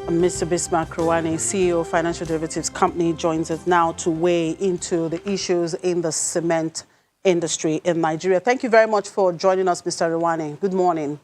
Mr. Bismarck Rewane, CEO of Financial Derivatives Company, joins us now to weigh into the issues in the cement industry in Nigeria. Thank you very much for joining us, Mr. Rewane. Good morning.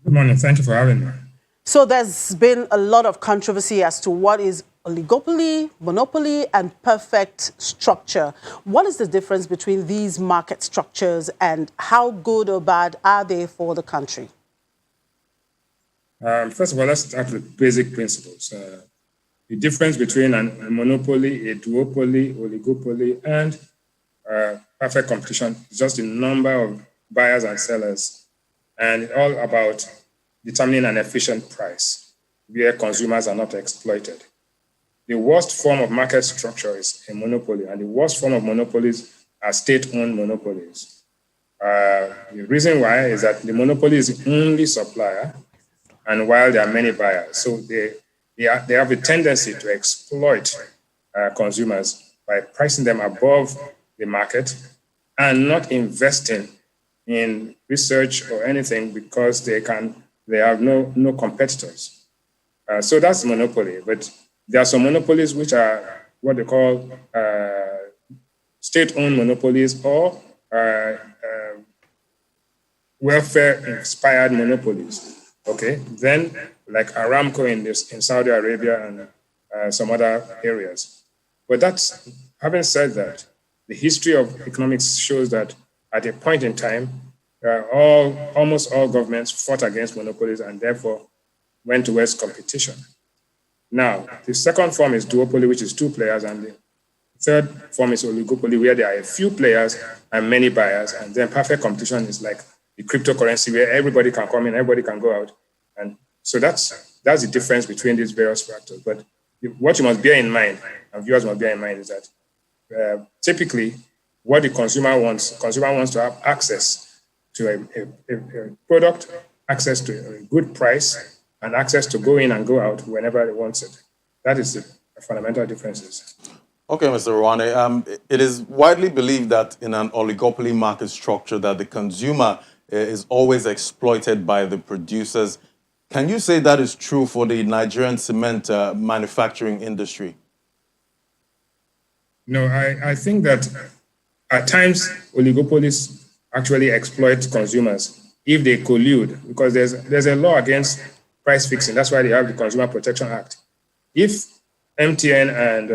Good morning. Thank you for having me. So there's been a lot of controversy as to what is oligopoly, monopoly, and perfect structure. What is the difference between these market structures and how good or bad are they for the country? First of all, let's start with basic principles. The difference between a monopoly, a duopoly, oligopoly, and perfect competition is just the number of buyers and sellers, and it's all about determining an efficient price where consumers are not exploited. The worst form of market structure is a monopoly, and the worst form of monopolies are state-owned monopolies. The reason why is that the monopoly is the only supplier, and while there are many buyers, so they have a tendency to exploit consumers by pricing them above the market and not investing in research or anything because they have no competitors. So that's monopoly. But there are some monopolies which are what they call state-owned monopolies or welfare-inspired monopolies. Okay, then like Aramco in Saudi Arabia and some other areas. But having said that, the history of economics shows that at a point in time, almost all governments fought against monopolies and therefore went towards competition. Now, the second form is duopoly, which is two players, and the third form is oligopoly, where there are a few players and many buyers, and then perfect competition is like the cryptocurrency where everybody can come in, everybody can go out. And so that's the difference between these various factors. But what you must bear in mind, and viewers must bear in mind, is that typically what the consumer wants to have access to a product, access to a good price, and access to go in and go out whenever he wants it. That is the fundamental differences. Okay, Mr. Rewane, it is widely believed that in an oligopoly market structure that the consumer is always exploited by the producers. Can you say that is true for the Nigerian cement manufacturing industry? No, I think that at times oligopolies actually exploit consumers if they collude, because there's a law against price fixing. That's why they have the Consumer Protection Act. If MTN and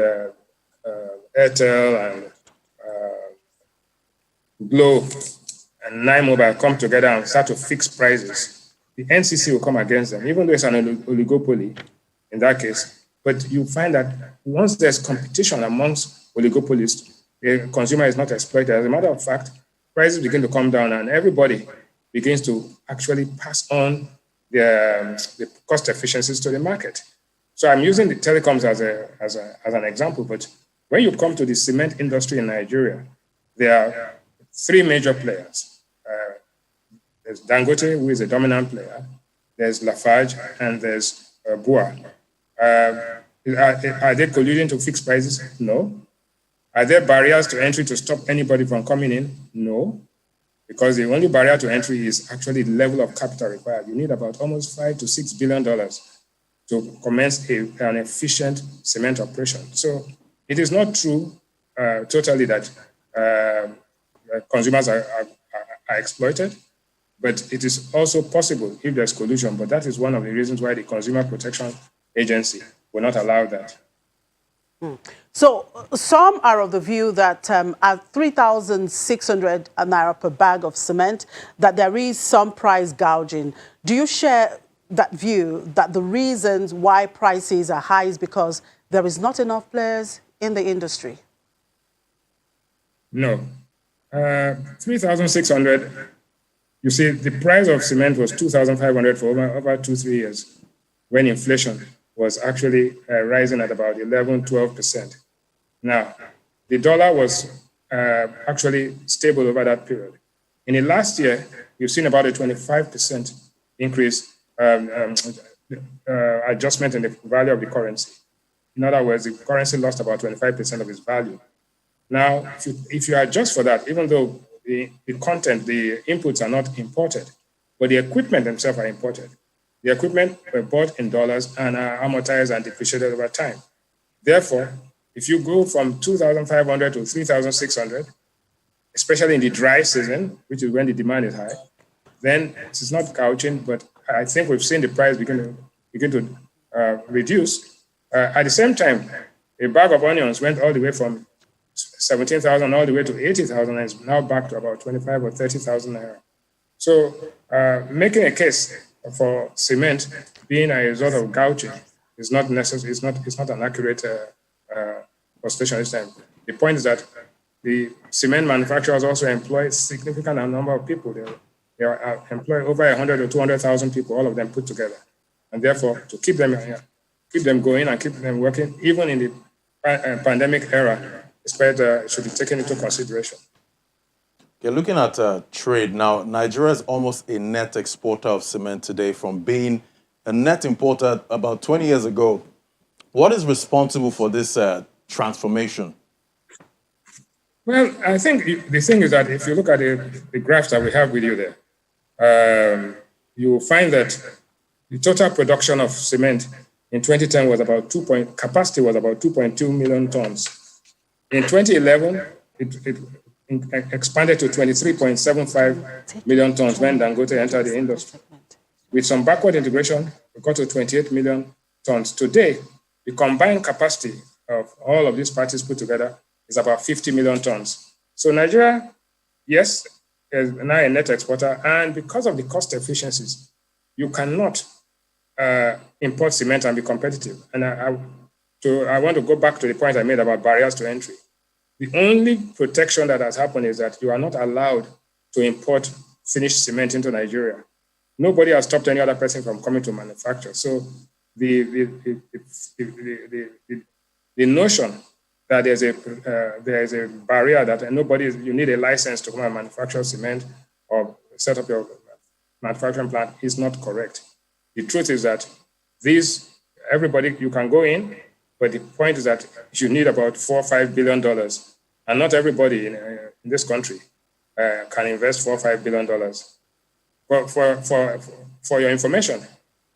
Airtel and Glo and Nine Mobile come together and start to fix prices, the NCC will come against them, even though it's an oligopoly in that case. But you find that once there's competition amongst oligopolists, the consumer is not exploited. As a matter of fact, prices begin to come down and everybody begins to actually pass on the cost efficiencies to the market. So I'm using the telecoms as an example, but when you come to the cement industry in Nigeria, there are three major players. There's Dangote, who is a dominant player. There's Lafarge, and there's Bua. Are they colluding to fix prices? No. Are there barriers to entry to stop anybody from coming in? No. Because the only barrier to entry is actually the level of capital required. You need about almost $5 to $6 billion to commence an efficient cement operation. So it is not true totally that consumers are exploited, but it is also possible if there's collusion. But that is one of the reasons why the Consumer Protection Agency will not allow that. So some are of the view that at 3,600 naira per bag of cement, that there is some price gouging. Do you share that view that the reasons why prices are high is because there is not enough players in the industry? No. 3,600, you see, the price of cement was 2,500 for over 2-3 years when inflation was actually rising at about 11-12%. Now, the dollar was actually stable over that period. In the last year, you've seen about a 25% increase, adjustment in the value of the currency. In other words, the currency lost about 25% of its value. Now, if you adjust for that, even though the content, the inputs are not imported, but the equipment themselves are imported. The equipment were bought in dollars and are amortized and depreciated over time. Therefore, if you go from 2,500 to 3,600, especially in the dry season, which is when the demand is high, then it's not gouging, but I think we've seen the price begin to reduce. At the same time, a bag of onions went all the way from 17,000 all the way to 80,000 and is now back to about 25 or 30,000 naira. So making a case for cement being a result of gouging is not necessary. It's not an accurate position this time. The point is that the cement manufacturers also employ a significant number of people. They employ over 100 or 200,000 people, all of them put together, and therefore to keep them going and keep them working, even in the pandemic era, should be taken into consideration. Okay, looking at trade now, Nigeria is almost a net exporter of cement today from being a net importer about 20 years ago. What is responsible for this transformation? Well, I think the thing is that if you look at the graphs that we have with you there, you will find that the total production of cement in 2010 was capacity was about 2.2 million tons. In 2011, it expanded to 23.75 million tons when Dangote entered the industry. With some backward integration, we got to 28 million tons. Today, the combined capacity of all of these parties put together is about 50 million tons. So Nigeria, yes, is now a net exporter, and because of the cost efficiencies, you cannot import cement and be competitive. And I want to go back to the point I made about barriers to entry. The only protection that has happened is that you are not allowed to import finished cement into Nigeria. Nobody has stopped any other person from coming to manufacture. So the notion that there is a barrier that you need a license to come and manufacture cement or set up your manufacturing plant is not correct. The truth is that everybody, you can go in, but the point is that you need about $4 or $5 billion, and not everybody in this country can invest $4 or $5 billion. For your information,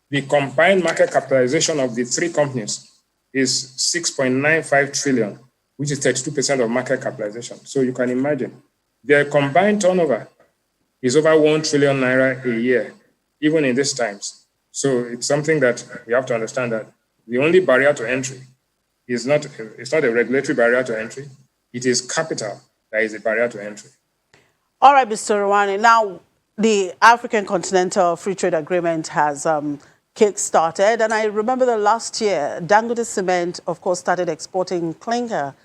the combined market capitalization of the three companies is 6.95 trillion, which is 32% of market capitalization. So you can imagine their combined turnover is over 1 trillion naira a year, even in these times. So it's something that we have to understand, that the only barrier to entry it's not a regulatory barrier to entry. It is capital that is a barrier to entry. All right, Mr. Rewane. Now, the African Continental Free Trade Agreement has kick-started, and I remember that last year, Dangote Cement, of course, started exporting clinker.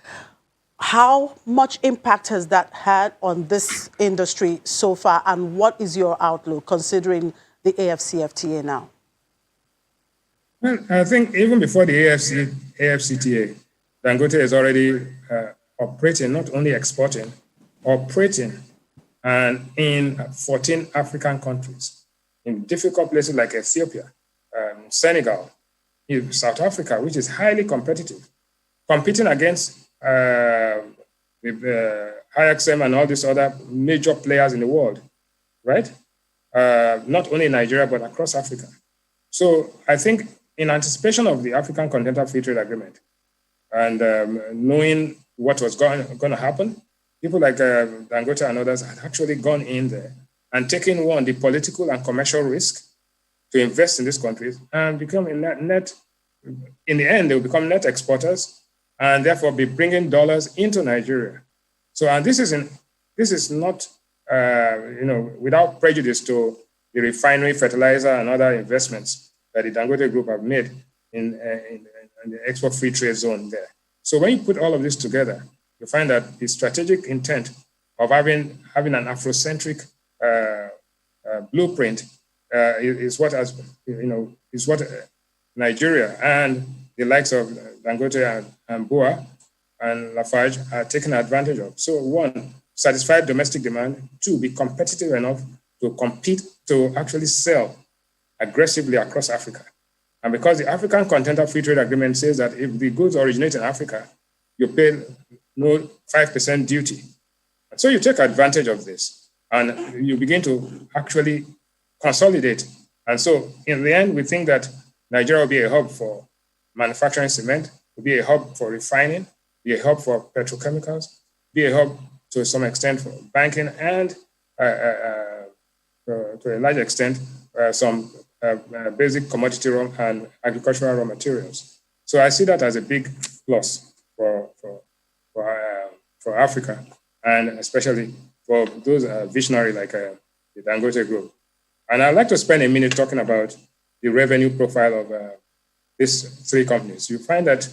How much impact has that had on this industry so far, and what is your outlook considering the AFCFTA now? Well, I think even before the AFCTA, Dangote is already operating, not only exporting, operating, and in 14 African countries, in difficult places like Ethiopia, Senegal, South Africa, which is highly competitive, competing against the IXM and all these other major players in the world, right? Not only in Nigeria, but across Africa. So I think in anticipation of the African Continental Free Trade Agreement and knowing what was going to happen, people like Dangote and others had actually gone in there and taken the political and commercial risk to invest in these countries and become in the end, they will become net exporters and therefore be bringing dollars into Nigeria. So, and this is not, without prejudice to the refinery, fertilizer, and other investments that the Dangote Group have made in the export free trade zone there. So when you put all of this together, you find that the strategic intent of having an Afrocentric blueprint is what Nigeria and the likes of Dangote and Bua and Lafarge are taking advantage of. So one, satisfy domestic demand. Two, be competitive enough to compete, to actually sell aggressively across Africa. And because the African Continental Free Trade Agreement says that if the goods originate in Africa, you pay no 5% duty. And so you take advantage of this and you begin to actually consolidate And so in the end, we think that Nigeria will be a hub for manufacturing cement, will be a hub for refining, be a hub for petrochemicals, be a hub to some extent for banking, and to a large extent, some basic commodity and agricultural raw materials. So I see that as a big plus for Africa, and especially for those visionary like the Dangote Group. And I'd like to spend a minute talking about the revenue profile of these three companies. You find that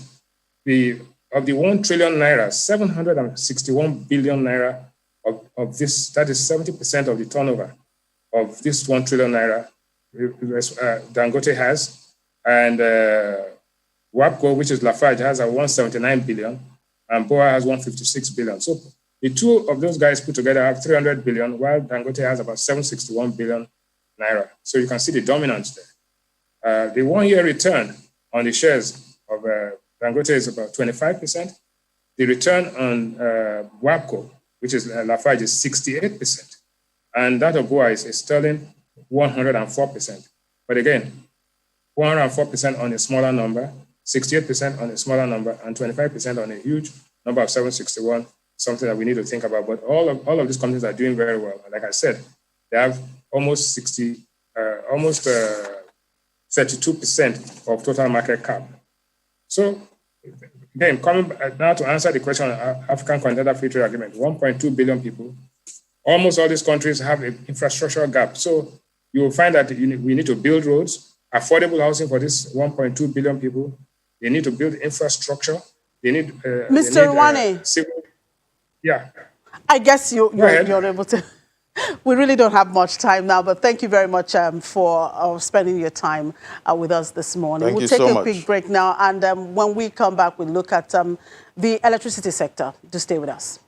of the 1 trillion naira, 761 billion naira of this, that is 70% of the turnover of this 1 trillion naira Dangote has. And WAPCO, which is Lafarge, has a 179 billion, and BOA has 156 billion. So the two of those guys put together have 300 billion, while Dangote has about 761 billion naira. So you can see the dominance there. The one-year return on the shares of Dangote is about 25%. The return on WAPCO, which is Lafarge, is 68%. And that of BOA is sterling 104%. But again, 104% on a smaller number, 68% on a smaller number, and 25% on a huge number of 761, something that we need to think about. But all of these companies are doing very well. Like I said, they have almost 32% of total market cap. So again, coming now to answer the question on African Continental Free Trade Agreement, 1.2 billion people, almost all these countries have an infrastructural gap. So you will find that we need to build roads, affordable housing for this 1.2 billion people. They need to build infrastructure. They need Mr. Rewane. Yeah. I guess you're able to. We really don't have much time now, but thank you very much for spending your time with us this morning. We'll take a quick break now, and when we come back, we'll look at the electricity sector. Just stay with us.